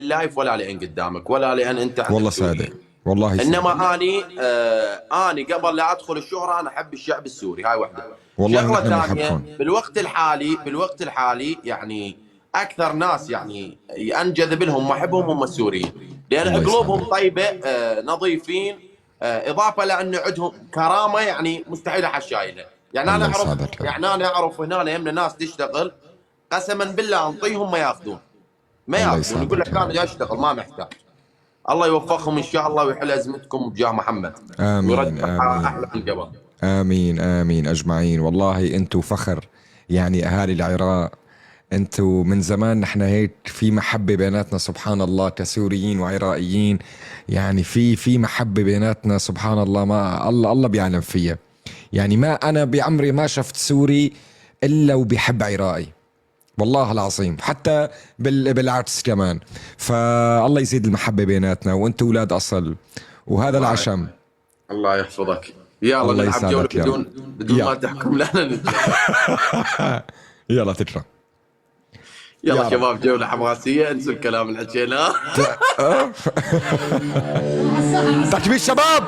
اللايف ولا لان قدامك ولا لان انت عندك والله صادق، سوريين. والله صادق. انما اني قبل لا ادخل الشهره انا احب الشعب السوري، هاي واحده. والله شغله نحن ثانيه، بنحبكم. بالوقت الحالي يعني اكثر ناس يعني انجذب لهم واحبهم هم السوريين، لان الله قلوبهم يسعدك. طيبه، نظيفين، اضافه لان عندهم كرامه يعني مستحيل احد شايلها. يعني انا الله اعرف يسعدك يا رب. يعني انا اعرف هنا يمنا ناس تشتغل، قسما بالله انطيهم ما الله ياخذون، يقول يسعدك لك يا انا رب. جاي اشتغل ما محتاج. الله يوفقهم ان شاء الله ويحل ازمتكم بجاه محمد، آمين ويرجع احلى آمين. من قبل. آمين آمين أجمعين. والله أنتوا فخر، يعني أهالي العراق. أنتوا من زمان نحن هيك في محبة بيناتنا سبحان الله كسوريين وعراقيين. يعني في محبة بيناتنا سبحان الله، ما الله بيعلم فيها. يعني ما أنا بعمري ما شفت سوري إلا وبيحب عراقي، والله العظيم. حتى بالعكس كمان. فالله يزيد المحبة بيناتنا، وأنتوا أولاد أصل، وهذا الله العشم. الله يحفظك. يلا الله نلعب جوله يسعدك يا رب. بدون ما يلا. تحكم لنا نجي. يلا تكرم. يلا يا رب. شباب، جوله حماسيه، انسوا الكلام اللي حكيناه. تكبير شباب.